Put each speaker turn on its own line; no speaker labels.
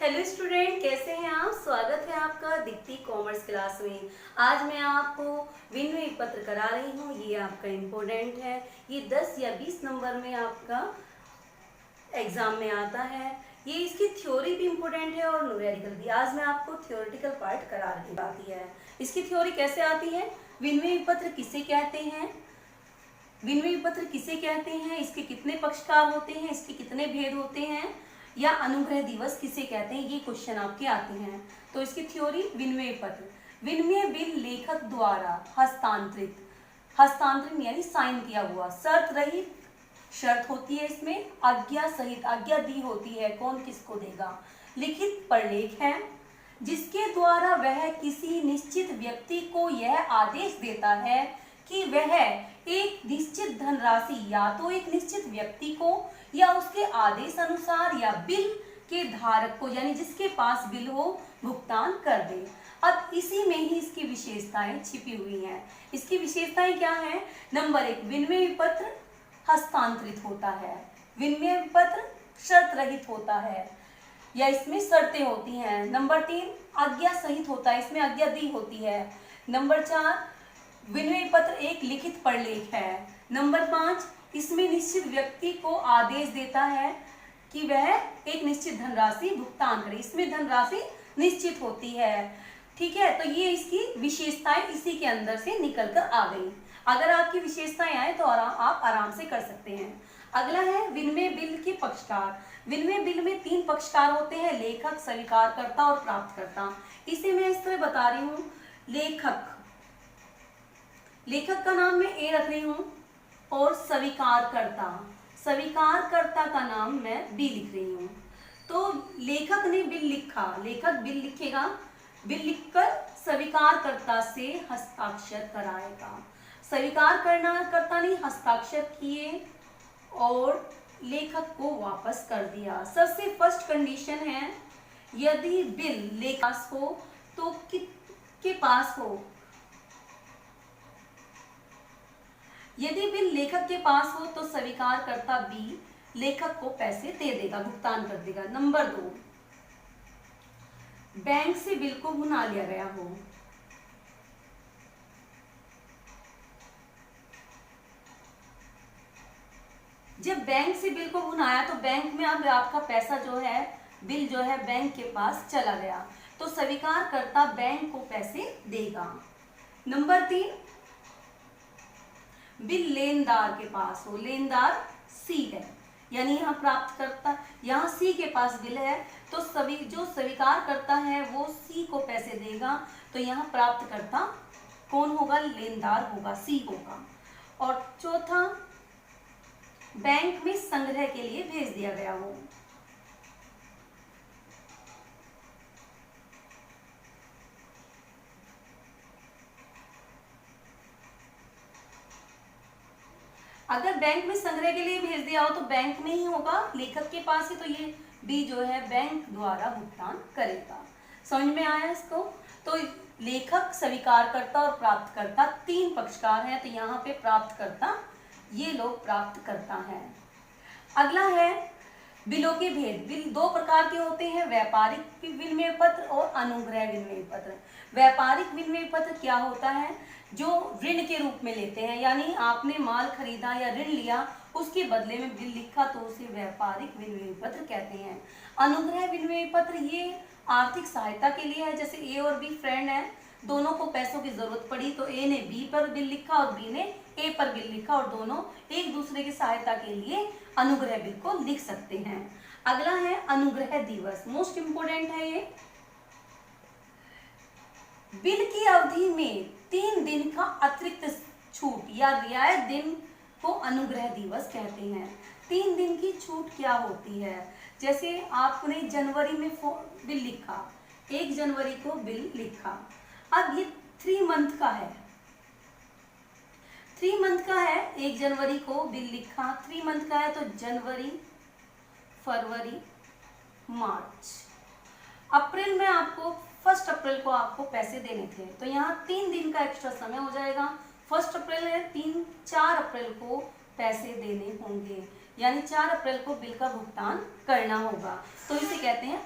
Hello student, कैसे हैं आप। स्वागत है आपका दीप्ति कॉमर्स क्लास में। आज मैं आपको विनिमय पत्र करा रही हूँ। ये आपका इम्पोर्टेंट है। ये 10 या 20 नंबर में आपका एग्जाम में आता है। ये इसकी थ्योरी भी इम्पोर्टेंट है और न्यूमेरिकल भी। आज मैं आपको थ्योरेटिकल पार्ट करा रही आती है। इसकी थ्योरी कैसे आती है, विनिमय पत्र किसे कहते हैं, विनिमय पत्र किसे कहते हैं, इसके कितने पक्षकार होते हैं, इसके कितने भेद होते हैं, या अनुग्रह दिवस किसे कहते हैं, ये क्वेश्चन आपके आते हैं। तो इसकी थ्योरी, विनिमय पत्र, विनिमय बिल लेखक द्वारा हस्तांतरित, हस्तांतरण यानी साइन किया हुआ, शर्त रहित, शर्त होती है इसमें, आज्ञा सहित, आज्ञा दी होती है, कौन किसको देगा, लिखित प्रलेख है, जिसके द्वारा वह किसी निश्चित व्यक्ति को यह आदेश देता है कि वह एक निश्चित धनराशि या तो एक निश्चित व्यक्ति को या उसके आदेश अनुसार या बिल के धारक को, यानी जिसके पास बिल हो, भुगतान कर दे। अब इसी में ही इसकी विशेषताएं छिपी हुई हैं। इसकी विशेषताएं क्या हैं? नंबर 1, विनिमय पत्र हस्तांतरित होता है, विनिमय पत्र शर्त रहित होता है या इसमें शर्तें होती हैं। नंबर 3, आज्ञा सहित होता है, इसमें आज्ञा दी होती है। नंबर 4, विनिमय पत्र एक लिखित प्रलेख है। नंबर 5, इसमें निश्चित व्यक्ति को आदेश देता है कि वह एक निश्चित धनराशि भुगतान करे, इसमें धनराशि निश्चित होती है। ठीक है, तो ये इसकी विशेषताएं इसी के अंदर से निकल कर आ गई। अगर आपकी विशेषताएं आए तो आप आराम से कर सकते हैं। अगला है विनिमय बिल के पक्षकार। विनिमय बिल में 3 पक्षकार होते हैं, लेखक, स्वीकारकर्ता और प्राप्तकर्ता। इसे मैं इस तरह बता रही हूँ। लेखक, लेखक का नाम मैं ए रख रही हूँ, और स्वीकारकर्ता, स्वीकारकर्ता का नाम मैं बी लिख रही हूँ। तो लेखक ने बिल लिखा, लेखक बिल लिखेगा, बिल लिखकर स्वीकारकर्ता से हस्ताक्षर कराएगा। स्वीकार करता ने हस्ताक्षर किए और लेखक को वापस कर दिया। सबसे फर्स्ट कंडीशन है, यदि बिल लेखक पास हो तो किसके पास हो, यदि बिल लेखक के पास हो तो स्वीकारकर्ता बी लेखक को पैसे दे देगा, भुगतान कर देगा। नंबर 2, बैंक से बिल को भुना लिया गया हो, जब बैंक से बिल को भुनाया तो बैंक में अब आपका पैसा जो है, बिल जो है बैंक के पास चला गया, तो स्वीकारकर्ता बैंक को पैसे देगा। नंबर 3, बिल लेनदार के पास हो, लेनदार सी है, यानी यहाँ प्राप्तकर्ता, यहाँ सी के पास बिल है, तो जो स्वीकार करता है वो सी को पैसे देगा, तो यहाँ प्राप्तकर्ता कौन होगा? लेनदार होगा, सी होगा। और चौथा, बैंक में संग्रह के लिए भेज दिया गया हो, अगर बैंक में संग्रह के लिए भेज दिया हो तो बैंक में ही होगा, लेखक के पास ही, तो ये बी जो है बैंक द्वारा भुगतान करेगा। समझ में आया इसको? तो लेखक, स्वीकारकर्ता और प्राप्तकर्ता 3 पक्षकार हैं, तो यहाँ पे प्राप्तकर्ता, ये लोग प्राप्तकर्ता हैं। अगला है बिलों के भेद। बिल 2 प्रकार के होते हैं, व्यापारिक विनिमय पत्र और अनुग्रह विनिमय पत्र। व्यापारिक विनिमय पत्र क्या होता है? जो ऋण के रूप में लेते हैं, यानी आपने माल खरीदा या ऋण लिया, उसके बदले में बिल लिखा, तो उसे व्यापारिक विनिमय पत्र कहते हैं। अनुग्रह विनिमय पत्र ये आर्थिक सहायता के लिए है, जैसे ए और बी फ्रेंड है, दोनों को पैसों की जरूरत पड़ी तो ए ने बी पर बिल लिखा और बी ने ए पर बिल लिखा, और दोनों एक दूसरे की सहायता के लिए अनुग्रह बिल को लिख सकते हैं। अगला है अनुग्रह दिवस, मोस्ट इंपोर्टेंट है ये। बिल की अवधि में 3 दिन का अतिरिक्त छूट या रियायत दिन को अनुग्रह दिवस कहते हैं। 3 दिन की छूट क्या होती है? जैसे आपने जनवरी में बिल लिखा, 1 जनवरी को बिल लिखा, अब ये 3 मंथ का है, 3 मंथ का है, 1 जनवरी को बिल लिखा, 3 मंथ का है, तो जनवरी, फरवरी, मार्च, अप्रैल में आपको 1 अप्रैल को आपको पैसे देने थे, तो यहाँ 3 दिन का एक्स्ट्रा समय हो जाएगा। 1 अप्रैल है, 4 अप्रैल को पैसे देने होंगे, यानी 4 अप्रैल को बिल का भुगतान करना होगा, तो इसे कहते हैं